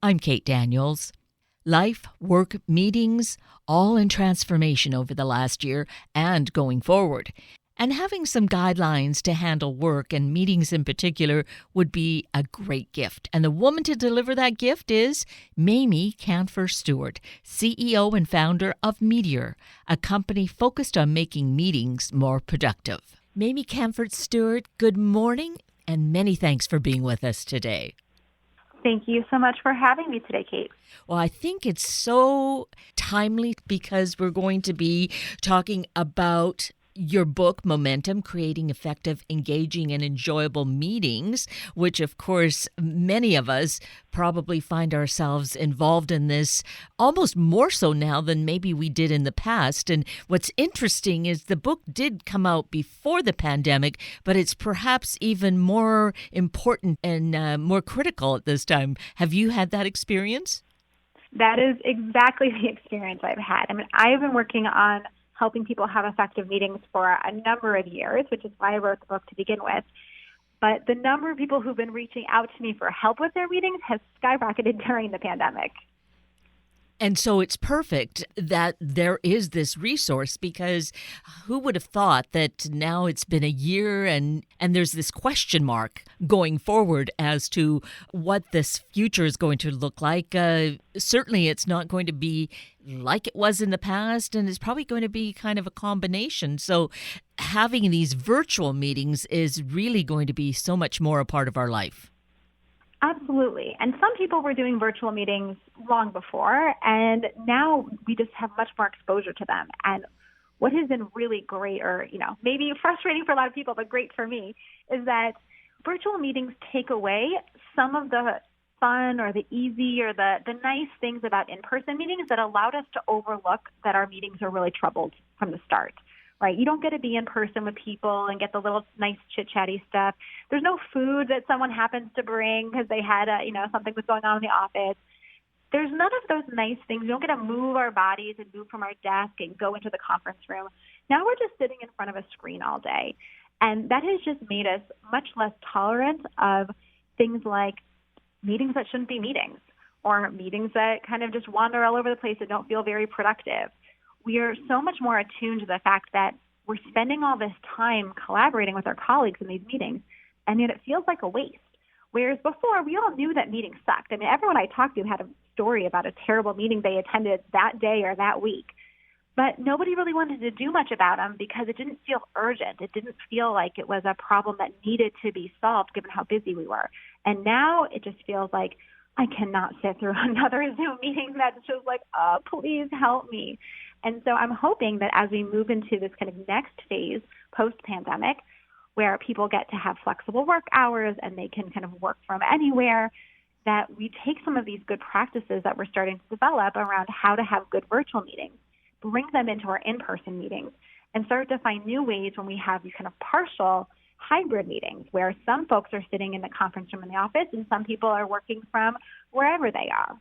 I'm Kate Daniels. Life, work, meetings, all in transformation over the last year and going forward. And having some guidelines to handle work and meetings in particular would be a great gift. And the woman to deliver that gift is Mamie Canfer-Stewart, CEO and founder of Meteor, a company focused on making meetings more productive. Mamie Canfer-Stewart, good morning, and many thanks for being with us today. Thank you so much for having me today, Kate. Well, I think it's so timely because we're going to be talking about your book, Momentum, Creating Effective, Engaging, and Enjoyable Meetings, which, of course, many of us probably find ourselves involved in this almost more so now than maybe we did in the past. And what's interesting is the book did come out before the pandemic, but it's perhaps even more important and more critical at this time. Have you had that experience? That is exactly the experience I've had. I mean, I've been working on helping people have effective meetings for a number of years, which is why I wrote the book to begin with. But the number of people who've been reaching out to me for help with their meetings has skyrocketed during the pandemic. And so it's perfect that there is this resource, because who would have thought that now it's been a year and there's this question mark going forward as to what this future is going to look like. Certainly it's not going to be like it was in the past, and it's probably going to be kind of a combination. So having these virtual meetings is really going to be so much more a part of our life. Absolutely. And some people were doing virtual meetings long before, and now we just have much more exposure to them. And what has been really great, or, maybe frustrating for a lot of people, but great for me, is that virtual meetings take away some of the fun or the easy or the nice things about in-person meetings that allowed us to overlook that our meetings are really troubled from the start. Right? You don't get to be in person with people and get the little nice chit-chatty stuff. There's no food that someone happens to bring because they had something was going on in the office. There's none of those nice things. We don't get to move our bodies and move from our desk and go into the conference room. Now we're just sitting in front of a screen all day. And that has just made us much less tolerant of things like meetings that shouldn't be meetings, or meetings that kind of just wander all over the place and don't feel very productive. We are so much more attuned to the fact that we're spending all this time collaborating with our colleagues in these meetings, and yet it feels like a waste. Whereas before, we all knew that meetings sucked. I mean, everyone I talked to had a story about a terrible meeting they attended that day or that week. But nobody really wanted to do much about them because it didn't feel urgent. It didn't feel like it was a problem that needed to be solved given how busy we were. And now it just feels like I cannot sit through another Zoom meeting that's just like, oh, please help me. And so I'm hoping that as we move into this kind of next phase post-pandemic, where people get to have flexible work hours and they can kind of work from anywhere, that we take some of these good practices that we're starting to develop around how to have good virtual meetings, bring them into our in-person meetings, and start to find new ways when we have these kind of partial hybrid meetings where some folks are sitting in the conference room in the office and some people are working from wherever they are.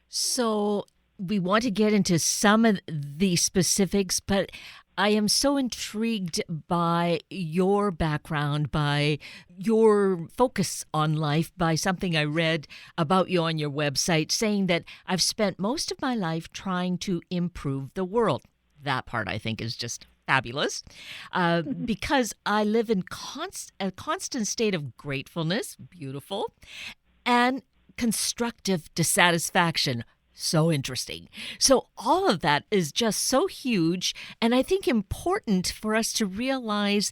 So we want to get into some of the specifics, but I am so intrigued by your background, by your focus on life, by something I read about you on your website saying that I've spent most of my life trying to improve the world. That part I think is just fabulous, because I live in a constant state of gratefulness, beautiful, and constructive dissatisfaction. So interesting. So all of that is just so huge, and I think important for us to realize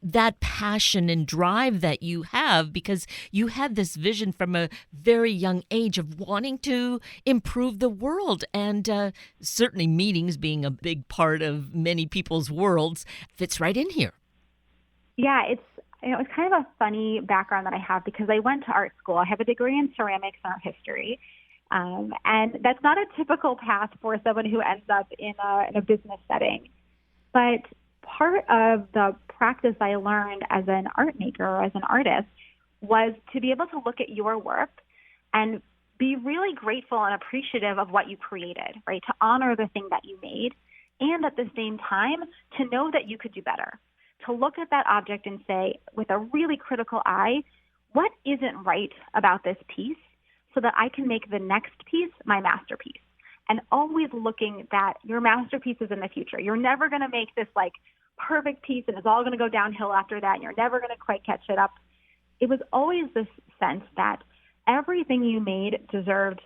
that passion and drive that you have, because you had this vision from a very young age of wanting to improve the world, and certainly meetings being a big part of many people's worlds fits right in here. Yeah, it's kind of a funny background that I have because I went to art school. I have a degree in ceramics and art history. And that's not a typical path for someone who ends up in a business setting. But part of the practice I learned as an art maker, or as an artist, was to be able to look at your work and be really grateful and appreciative of what you created, right? To honor the thing that you made, and at the same time, to know that you could do better. To look at that object and say, with a really critical eye, what isn't right about this piece? so that I can make the next piece my masterpiece. And always looking that your masterpiece is in the future. You're never going to make this like perfect piece and it's all going to go downhill after that and you're never going to quite catch it up. It was always this sense that everything you made deserved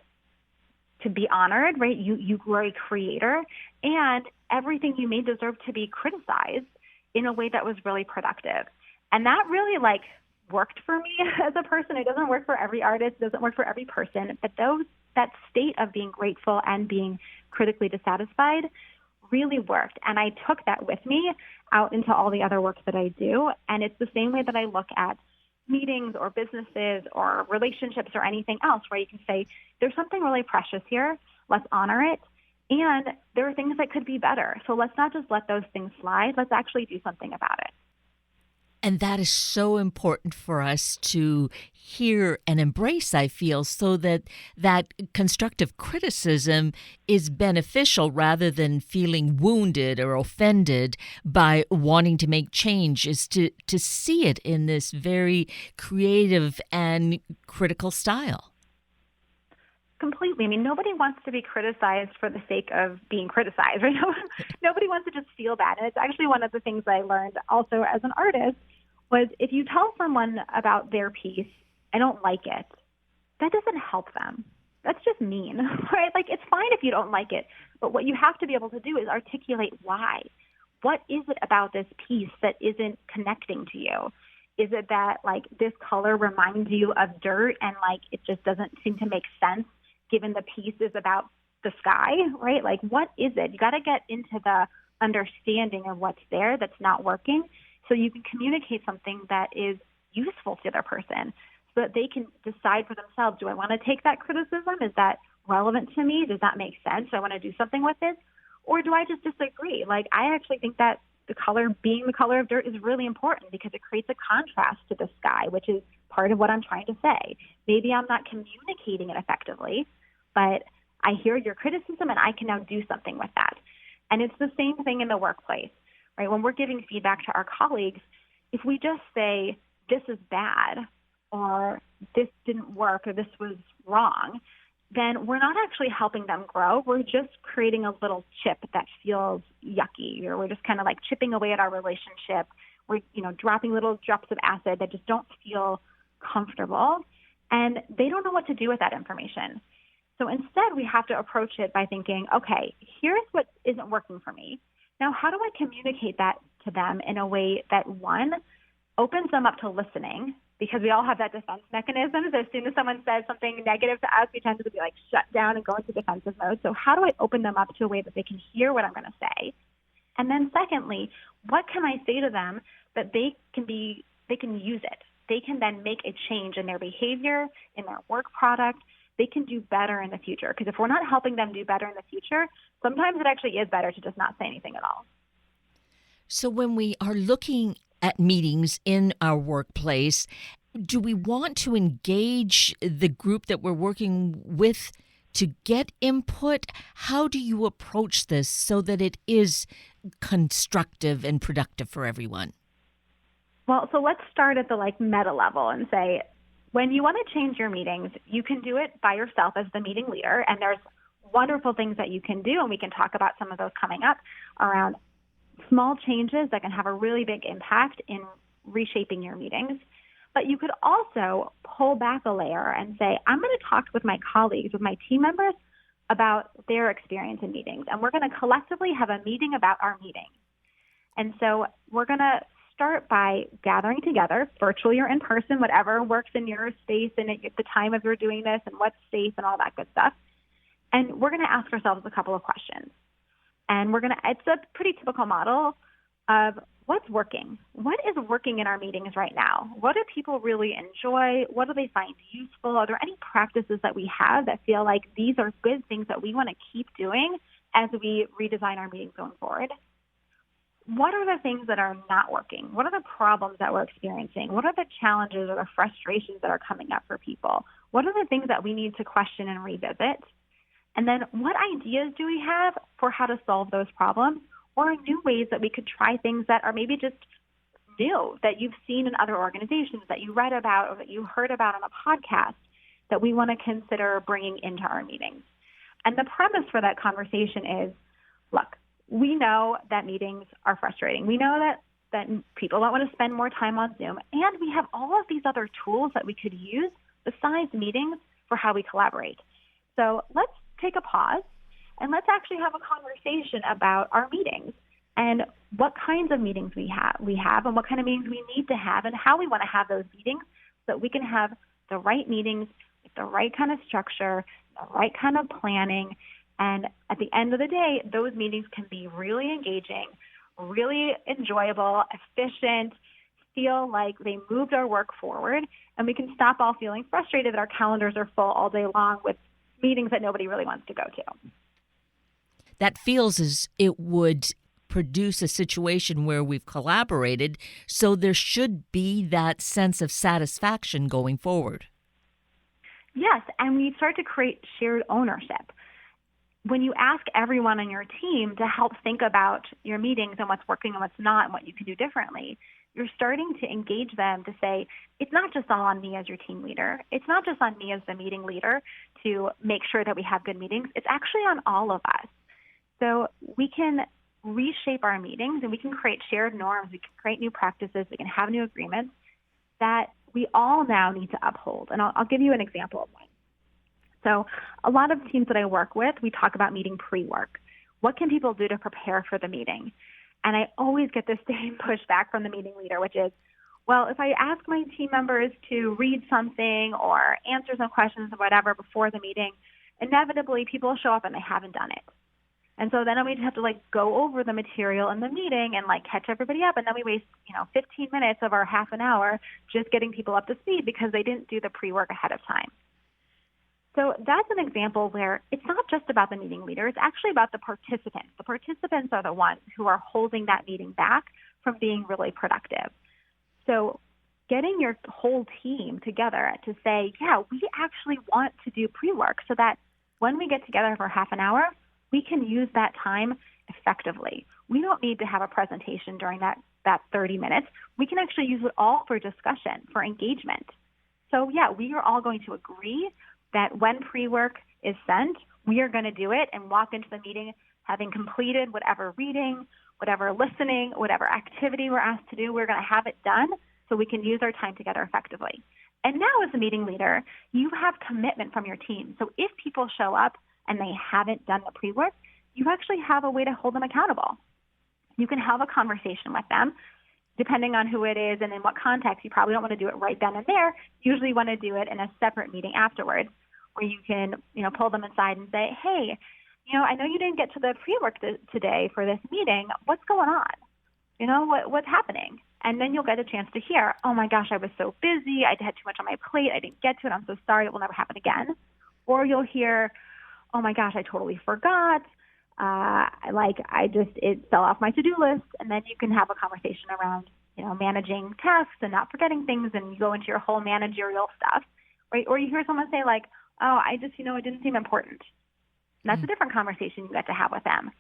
to be honored, right? You were a creator, and everything you made deserved to be criticized in a way that was really productive. And that really like worked for me as a person. It doesn't work for every artist, it doesn't work for every person, but that state of being grateful and being critically dissatisfied really worked. And I took that with me out into all the other work that I do. And it's the same way that I look at meetings or businesses or relationships or anything else, where you can say, there's something really precious here. Let's honor it. And there are things that could be better. So let's not just let those things slide. Let's actually do something about it. And that is so important for us to hear and embrace, I feel, so that that constructive criticism is beneficial rather than feeling wounded or offended by wanting to make change, is to see it in this very creative and critical style. Completely. I mean, nobody wants to be criticized for the sake of being criticized, right? Nobody wants to just feel bad. And it's actually one of the things I learned also as an artist was if you tell someone about their piece, I don't like it, that doesn't help them. That's just mean, right? Like, it's fine if you don't like it, but what you have to be able to do is articulate why. What is it about this piece that isn't connecting to you? Is it that, like, this color reminds you of dirt and, like, it just doesn't seem to make sense given the piece is about the sky, right? Like, what is it? You got to get into the understanding of what's there that's not working so you can communicate something that is useful to the other person so that they can decide for themselves, do I want to take that criticism? Is that relevant to me? Does that make sense? Do I want to do something with it? Or do I just disagree? Like, I actually think that the color being the color of dirt is really important because it creates a contrast to the sky, which is part of what I'm trying to say. Maybe I'm not communicating it effectively, but I hear your criticism and I can now do something with that. And it's the same thing in the workplace, right? When we're giving feedback to our colleagues, if we just say, this is bad, or this didn't work, or this was wrong, then we're not actually helping them grow. We're just creating a little chip that feels yucky, or we're just kind of like chipping away at our relationship. We're, dropping little drops of acid that just don't feel comfortable, and they don't know what to do with that information. So instead, we have to approach it by thinking, okay, here's what isn't working for me. Now, how do I communicate that to them in a way that, one, opens them up to listening, because we all have that defense mechanism. So as soon as someone says something negative to us, we tend to be like shut down and go into defensive mode. So how do I open them up to a way that they can hear what I'm going to say? And then secondly, what can I say to them that they can use it? They can then make a change in their behavior, in their work product. They can do better in the future. Because if we're not helping them do better in the future, sometimes it actually is better to just not say anything at all. So when we are looking at meetings in our workplace, do we want to engage the group that we're working with to get input? How do you approach this so that it is constructive and productive for everyone? Well, so let's start at the meta level and say, when you want to change your meetings, you can do it by yourself as the meeting leader, and there's wonderful things that you can do, and we can talk about some of those coming up around small changes that can have a really big impact in reshaping your meetings. But you could also pull back a layer and say, I'm going to talk with my colleagues, with my team members about their experience in meetings. And we're going to collectively have a meeting about our meetings. And so we're going to start by gathering together, virtually or in person, whatever works in your space and at the time of your doing this and what's safe and all that good stuff. And we're going to ask ourselves a couple of questions. And it's a pretty typical model of what's working. What is working in our meetings right now? What do people really enjoy? What do they find useful? Are there any practices that we have that feel like these are good things that we want to keep doing as we redesign our meetings going forward? What are the things that are not working? What are the problems that we're experiencing? What are the challenges or the frustrations that are coming up for people? What are the things that we need to question and revisit? And then what ideas do we have for how to solve those problems, or new ways that we could try things that are maybe just new, that you've seen in other organizations, that you read about or that you heard about on a podcast, that we want to consider bringing into our meetings. And the premise for that conversation is, look, we know that meetings are frustrating. We know that people don't want to spend more time on Zoom, and we have all of these other tools that we could use besides meetings for how we collaborate. So let's take a pause and let's actually have a conversation about our meetings and what kinds of meetings we have and what kind of meetings we need to have and how we want to have those meetings so that we can have the right meetings with the right kind of structure, the right kind of planning. And at the end of the day, those meetings can be really engaging, really enjoyable, efficient, feel like they moved our work forward, and we can stop all feeling frustrated that our calendars are full all day long with meetings that nobody really wants to go to. That feels as it would produce a situation where we've collaborated, so there should be that sense of satisfaction going forward. Yes, and we start to create shared ownership. When you ask everyone on your team to help think about your meetings and what's working and what's not and what you can do differently, you're starting to engage them to say, it's not just all on me as your team leader. It's not just on me as the meeting leader to make sure that we have good meetings. It's actually on all of us. So we can reshape our meetings and we can create shared norms. We can create new practices. We can have new agreements that we all now need to uphold. And I'll give you an example of one. So a lot of teams that I work with, we talk about meeting pre-work. What can people do to prepare for the meeting? And I always get this same pushback from the meeting leader, which is, well, if I ask my team members to read something or answer some questions or whatever before the meeting, inevitably people show up and they haven't done it. And so then we just have to go over the material in the meeting and catch everybody up. And then we waste, 15 minutes of our half an hour just getting people up to speed because they didn't do the pre-work ahead of time. So that's an example where it's not just about the meeting leader. It's actually about the participants. The participants are the ones who are holding that meeting back from being really productive. So getting your whole team together to say, yeah, we actually want to do pre-work so that when we get together for half an hour, we can use that time effectively. We don't need to have a presentation during that 30 minutes. We can actually use it all for discussion, for engagement. So yeah, we are all going to agree that when pre-work is sent, we are going to do it and walk into the meeting having completed whatever reading, whatever listening, whatever activity we're asked to do. We're going to have it done so we can use our time together effectively. And now as a meeting leader, you have commitment from your team. So if people show up and they haven't done the pre-work, you actually have a way to hold them accountable. You can have a conversation with them, depending on who it is and in what context. You probably don't want to do it right then and there. Usually you want to do it in a separate meeting afterwards where you can, pull them aside and say, hey, I know you didn't get to the pre-work today for this meeting. What's going on? What's happening? And then you'll get a chance to hear, oh my gosh, I was so busy. I had too much on my plate. I didn't get to it. I'm so sorry. It will never happen again. Or you'll hear, oh my gosh, I totally forgot. It fell off my to-do list. And then you can have a conversation around, managing tasks and not forgetting things, and you go into your whole managerial stuff, right? Or you hear someone say oh, it didn't seem important. And that's a different conversation you get to have with them.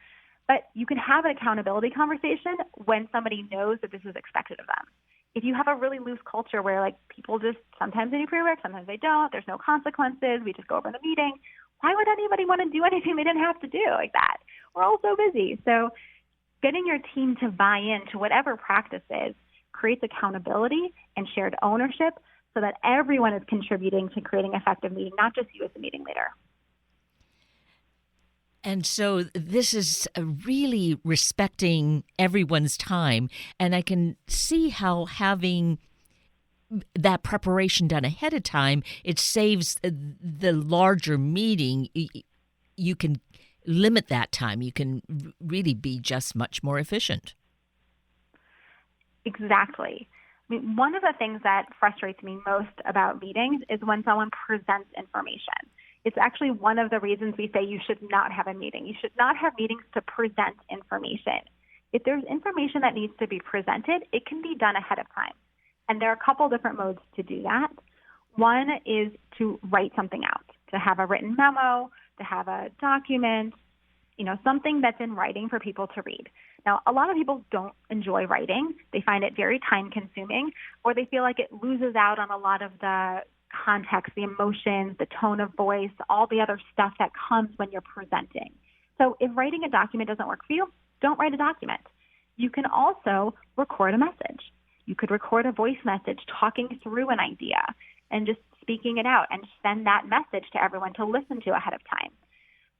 But you can have an accountability conversation when somebody knows that this is expected of them. If you have a really loose culture where people just sometimes they do pre-work, sometimes they don't, there's no consequences, we just go over the meeting, why would anybody want to do anything they didn't have to do like that? We're all so busy. So getting your team to buy into whatever practice is creates accountability and shared ownership so that everyone is contributing to creating effective meeting, not just you as the meeting leader. And so this is really respecting everyone's time. And I can see how having that preparation done ahead of time, it saves the larger meeting. You can limit that time. You can really be just much more efficient. Exactly. I mean, one of the things that frustrates me most about meetings is when someone presents information. It's actually one of the reasons we say you should not have a meeting. You should not have meetings to present information. If there's information that needs to be presented, it can be done ahead of time. And there are a couple different modes to do that. One is to write something out, to have a written memo, to have a document, something that's in writing for people to read. Now, a lot of people don't enjoy writing. They find it very time-consuming, or they feel like it loses out on a lot of the context, the emotions, the tone of voice, all the other stuff that comes when you're presenting. So if writing a document doesn't work for you, don't write a document. You can also record a message. You could record a voice message talking through an idea and just speaking it out and send that message to everyone to listen to ahead of time.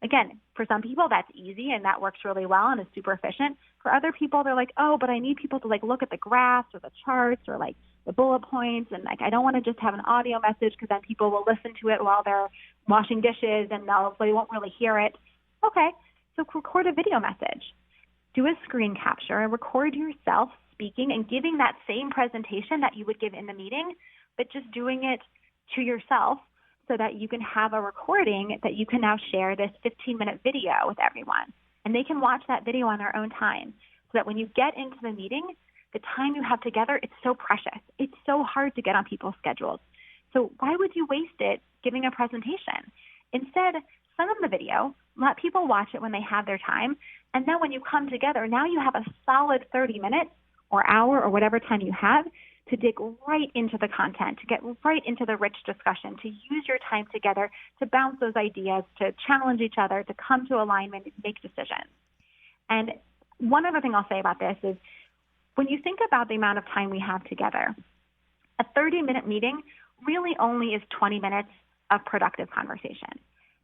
Again, for some people that's easy and that works really well and is super efficient. For other people, they're like, oh, but I need people to look at the graphs or the charts or the bullet points, and I don't want to just have an audio message because then people will listen to it while they're washing dishes and they won't really hear it. Okay, so record a video message. Do a screen capture and record yourself speaking and giving that same presentation that you would give in the meeting, but just doing it to yourself so that you can have a recording that you can now share this 15-minute video with everyone. And they can watch that video on their own time so that when you get into the meeting, the time you have together, it's so precious. It's so hard to get on people's schedules. So why would you waste it giving a presentation? Instead, send them the video, let people watch it when they have their time, and then when you come together, now you have a solid 30 minutes or hour or whatever time you have to dig right into the content, to get right into the rich discussion, to use your time together, to bounce those ideas, to challenge each other, to come to alignment and make decisions. And one other thing I'll say about this is when you think about the amount of time we have together, a 30-minute meeting really only is 20 minutes of productive conversation.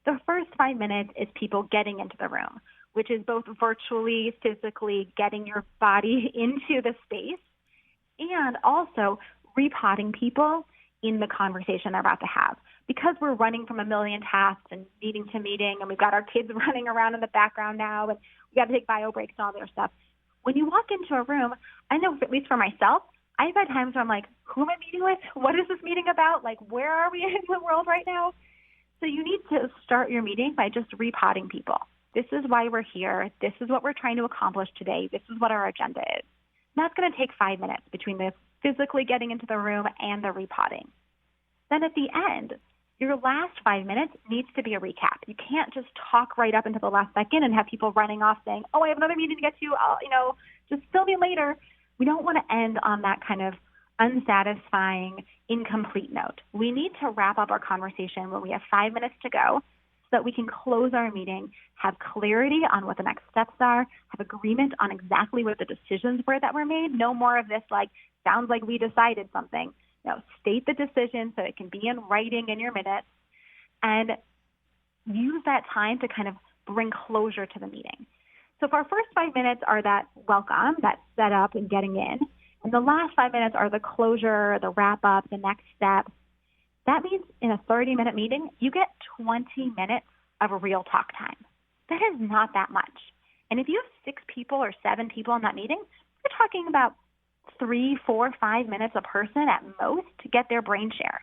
The first 5 minutes is people getting into the room, which is both virtually, physically getting your body into the space, and also repotting people in the conversation they're about to have. Because we're running from a million tasks and meeting to meeting, and we've got our kids running around in the background now, and we got to take bio breaks and all their stuff. When you walk into a room, I know, at least for myself, I've had times where I'm like, who am I meeting with? What is this meeting about? Where are we in the world right now? So you need to start your meeting by just repotting people. This is why we're here. This is what we're trying to accomplish today. This is what our agenda is. And that's going to take 5 minutes between the physically getting into the room and the repotting. Then at the end, your last 5 minutes needs to be a recap. You can't just talk right up until the last second and have people running off saying, oh, I have another meeting to get to. Just fill me later. We don't want to end on that kind of unsatisfying, incomplete note. We need to wrap up our conversation when we have 5 minutes to go so that we can close our meeting, have clarity on what the next steps are, have agreement on exactly what the decisions were that were made. No more of this sounds like we decided something. No, state the decision so it can be in writing in your minutes, and use that time to kind of bring closure to the meeting. So if our first 5 minutes are that welcome, that setup and getting in, and the last 5 minutes are the closure, the wrap-up, the next step, that means in a 30-minute meeting, you get 20 minutes of real talk time. That is not that much. And if you have 6 people or 7 people in that meeting, you're talking about 3, 4, 5 minutes a person at most to get their brain share.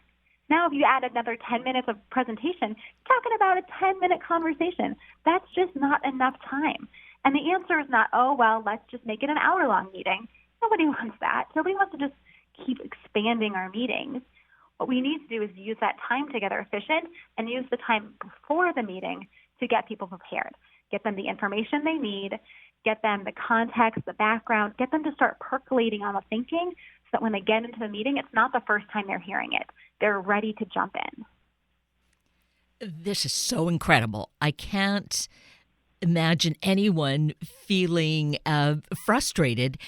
Now, if you add another 10 minutes of presentation, you're talking about a 10-minute conversation. That's just not enough time. And the answer is not, oh, well, let's just make it an hour-long meeting. Nobody wants that. Nobody wants to just keep expanding our meetings. What we need to do is use that time to get efficient and use the time before the meeting to get people prepared, get them the information they need, get them the context, the background, get them to start percolating on the thinking so that when they get into the meeting, it's not the first time they're hearing it. They're ready to jump in. This is so incredible. I can't imagine anyone feeling frustrated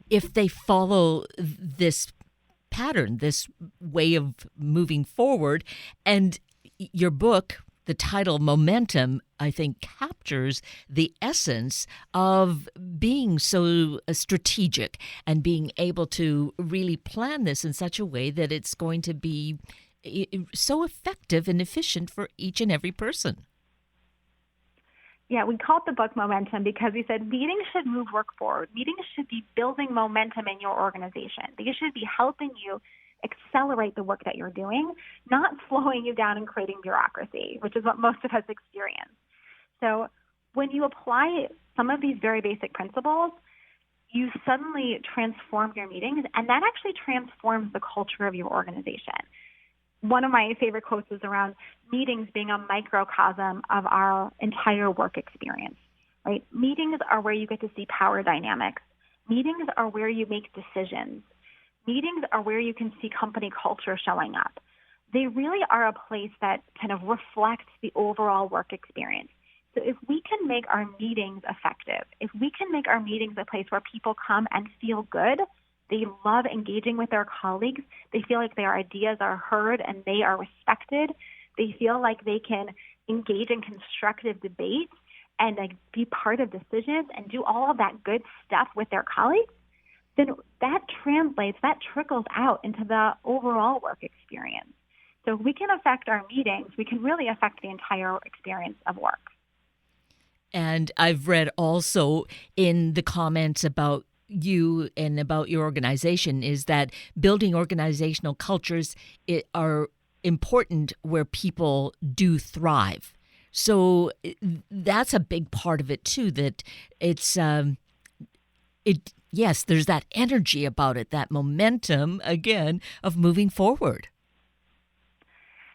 if they follow this pattern, this way of moving forward. And your book, the title Momentum, I think captures the essence of being so strategic and being able to really plan this in such a way that it's going to be so effective and efficient for each and every person. Yeah, we called the book Momentum because we said meetings should move work forward. Meetings should be building momentum in your organization. They should be helping you accelerate the work that you're doing, not slowing you down and creating bureaucracy, which is what most of us experience. So when you apply some of these very basic principles, you suddenly transform your meetings, and that actually transforms the culture of your organization. One of my favorite quotes is around meetings being a microcosm of our entire work experience, right? Meetings are where you get to see power dynamics. Meetings are where you make decisions. Meetings are where you can see company culture showing up. they really are a place that kind of reflects the overall work experience. So if we can make our meetings effective, if we can make our meetings a place where people come and feel good, they love engaging with their colleagues, they feel like their ideas are heard and they are respected, they feel like they can engage in constructive debates and be part of decisions and do all of that good stuff with their colleagues, then that translates, that trickles out into the overall work experience. So if we can affect our meetings, we can really affect the entire experience of work. And I've read also in the comments about you and about your organization is that building organizational cultures are important where people do thrive. So that's a big part of it too, that yes, there's that energy about it, that momentum, again, of moving forward.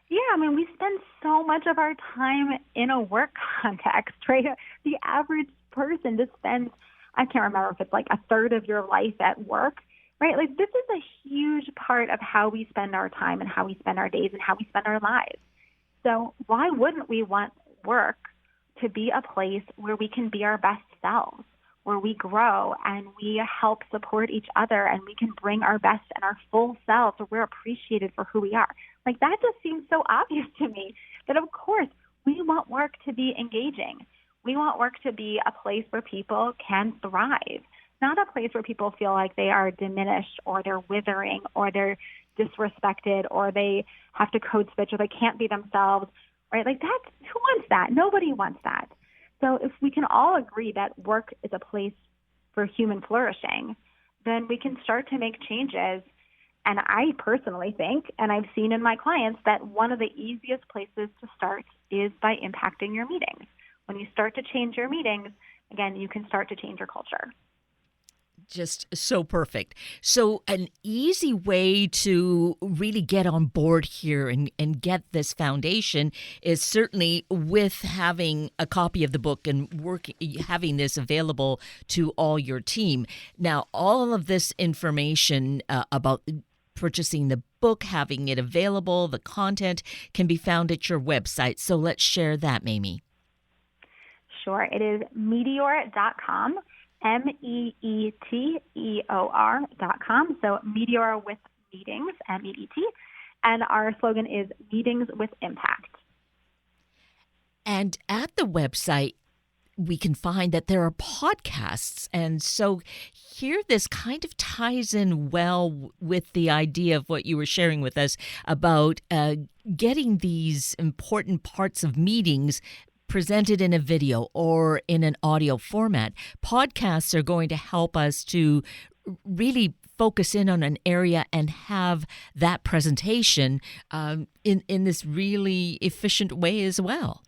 Yeah, I mean, we spend so much of our time in a work context, right? The average person just spends, I can't remember if it's like a third of your life at work, right? Like this is a huge part of how we spend our time and how we spend our days and how we spend our lives. So why wouldn't we want work to be a place where we can be our best selves, where we grow and we help support each other and we can bring our best and our full selves, so we're appreciated for who we are. Like that just seems so obvious to me that of course we want work to be engaging. We want work to be a place where people can thrive, not a place where people feel like they are diminished or they're withering or they're disrespected or they have to code switch or they can't be themselves, right? Like that, who wants that? Nobody wants that. So if we can all agree that work is a place for human flourishing, then we can start to make changes. And I personally think, and I've seen in my clients, that one of the easiest places to start is by impacting your meetings. When you start to change your meetings, again, you can start to change your culture. Just so perfect. So an easy way to really get on board here and get this foundation is certainly with having a copy of the book and having this available to all your team. Now, all of this information about purchasing the book, having it available, the content can be found at your website. So let's share that, Mamie. Sure. It is meteor.com. MEETEOR.com. So Meteor with meetings, MEET. And our slogan is Meetings with Impact. And at the website, we can find that there are podcasts. And so here this kind of ties in well with the idea of what you were sharing with us about getting these important parts of meetings presented in a video or in an audio format. Podcasts are going to help us to really focus in on an area and have that presentation in this really efficient way as well.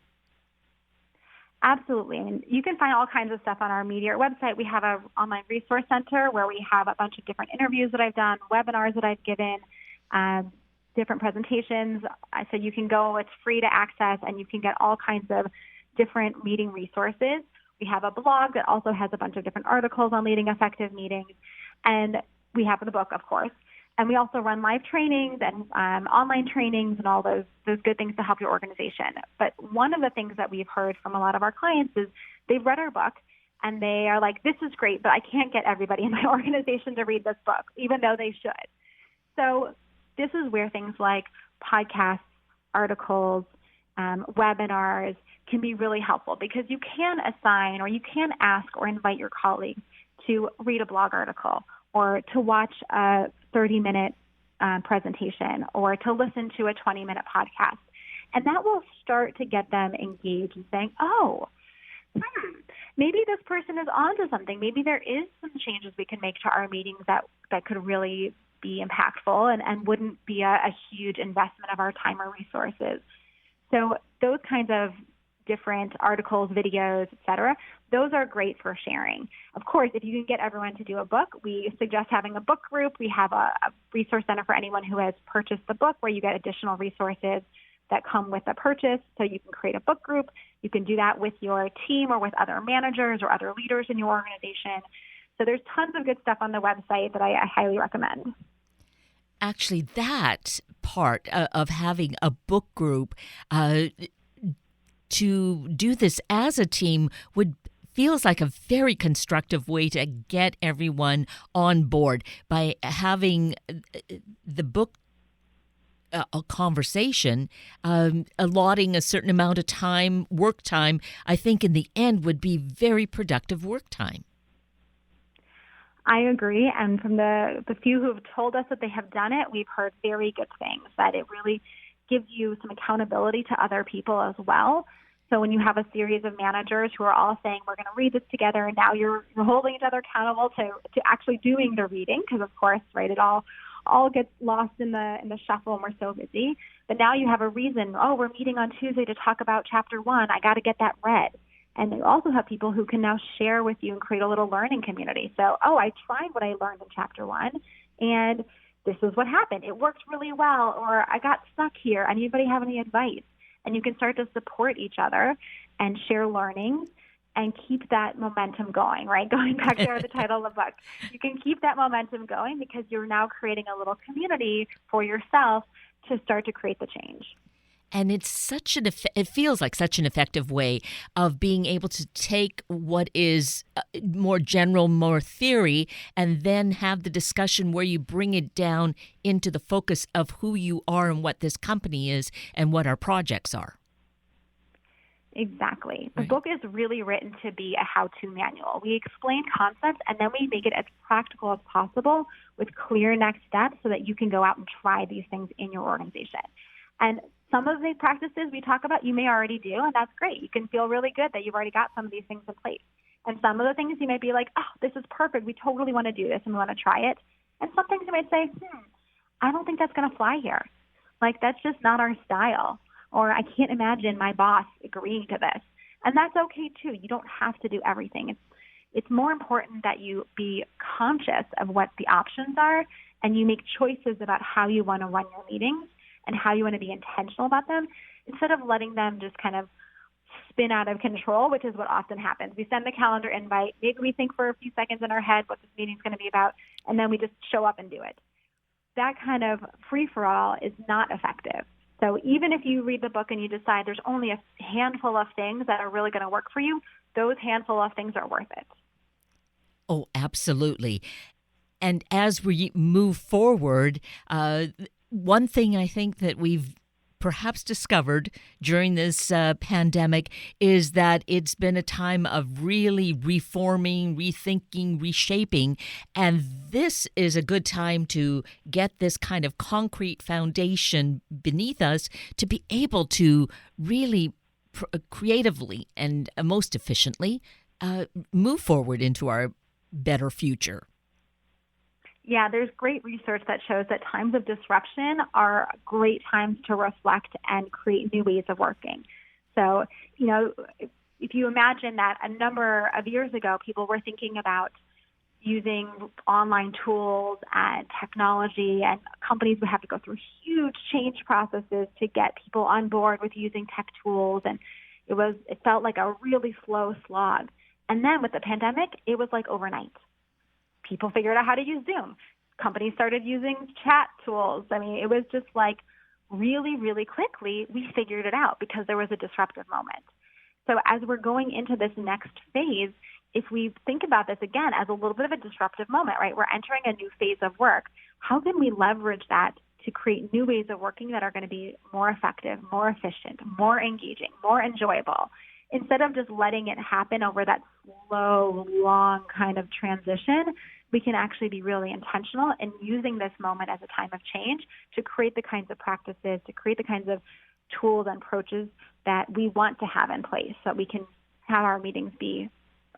Absolutely. And you can find all kinds of stuff on our Meteor website. We have an online resource center where we have a bunch of different interviews that I've done, webinars that I've given, different presentations. So you can go, it's free to access, and you can get all kinds of different meeting resources. We have a blog that also has a bunch of different articles on leading effective meetings. And we have the book, of course. And we also run live trainings and online trainings and all those good things to help your organization. But one of the things that we've heard from a lot of our clients is they've read our book and they are like, this is great, but I can't get everybody in my organization to read this book, even though they should. So this is where things like podcasts, articles, webinars can be really helpful, because you can assign or you can ask or invite your colleagues to read a blog article or to watch a 30-minute presentation or to listen to a 20-minute podcast. And that will start to get them engaged and saying, maybe this person is onto something. Maybe there is some changes we can make to our meetings that could really be impactful and wouldn't be a huge investment of our time or resources. So those kinds of different articles, videos, et cetera, those are great for sharing. Of course, if you can get everyone to do a book, we suggest having a book group. We have a resource center for anyone who has purchased the book where you get additional resources that come with the purchase. So you can create a book group. You can do that with your team or with other managers or other leaders in your organization. So there's tons of good stuff on the website that I highly recommend. actually that part of having a book group to do this as a team feels like a very constructive way to get everyone on board by having the book a conversation, allotting a certain amount of time, work time, I think in the end would be very productive work time. I agree. And from the few who have told us that they have done it, we've heard very good things, that it really gives you some accountability to other people as well. So when you have a series of managers who are all saying, we're going to read this together, and now you're holding each other accountable to actually doing the reading, because of course, right, it all gets lost in the shuffle and we're so busy. But now you have a reason, we're meeting on Tuesday to talk about chapter 1. I got to get that read. And you also have people who can now share with you and create a little learning community. So, I tried what I learned in chapter 1, and this is what happened. It worked really well, or I got stuck here. Anybody have any advice? And you can start to support each other and share learnings and keep that momentum going, right? Going back to the title of the book. You can keep that momentum going because you're now creating a little community for yourself to start to create the change. And it's it feels like such an effective way of being able to take what is more general, more theory, and then have the discussion where you bring it down into the focus of who you are and what this company is and what our projects are. Exactly. The book is really written to be a how-to manual. We explain concepts, and then we make it as practical as possible with clear next steps so that you can go out and try these things in your organization. And some of the practices we talk about you may already do, and that's great. You can feel really good that you've already got some of these things in place. And some of the things you might be like, this is perfect. We totally want to do this and we want to try it. And some things you might say, I don't think that's going to fly here. Like, that's just not our style. Or I can't imagine my boss agreeing to this. And that's okay too. You don't have to do everything. It's more important that you be conscious of what the options are and you make choices about how you want to run your meetings and how you want to be intentional about them, instead of letting them just kind of spin out of control, which is what often happens. We send the calendar invite, maybe we think for a few seconds in our head what this meeting's going to be about, and then we just show up and do it. That kind of free-for-all is not effective. So even if you read the book and you decide there's only a handful of things that are really going to work for you, those handful of things are worth it. Oh, absolutely. And as we move forward, one thing I think that we've perhaps discovered during this pandemic is that it's been a time of really reforming, rethinking, reshaping. And this is a good time to get this kind of concrete foundation beneath us to be able to really creatively and most efficiently move forward into our better future. Yeah, there's great research that shows that times of disruption are great times to reflect and create new ways of working. So, if you imagine that a number of years ago, people were thinking about using online tools and technology, and companies would have to go through huge change processes to get people on board with using tech tools, and it felt like a really slow slog. And then with the pandemic, it was like overnight. People figured out how to use Zoom. Companies started using chat tools. I mean, it was just like really, really quickly we figured it out because there was a disruptive moment. So as we're going into this next phase, if we think about this again as a little bit of a disruptive moment, right? We're entering a new phase of work. How can we leverage that to create new ways of working that are going to be more effective, more efficient, more engaging, more enjoyable? Instead of just letting it happen over that slow, long kind of transition, we can actually be really intentional in using this moment as a time of change to create the kinds of practices, to create the kinds of tools and approaches that we want to have in place so that we can have our meetings be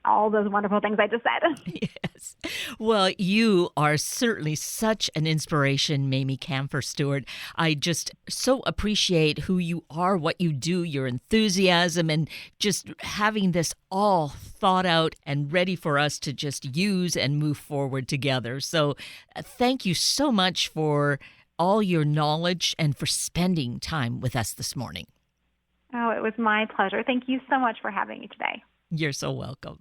all those wonderful things I just said. Yes. Well, you are certainly such an inspiration, Mamie Camphor-Stewart. I just so appreciate who you are, what you do, your enthusiasm, and just having this all thought out and ready for us to just use and move forward together. So thank you so much for all your knowledge and for spending time with us this morning. Oh, it was my pleasure. Thank you so much for having me today. You're so welcome.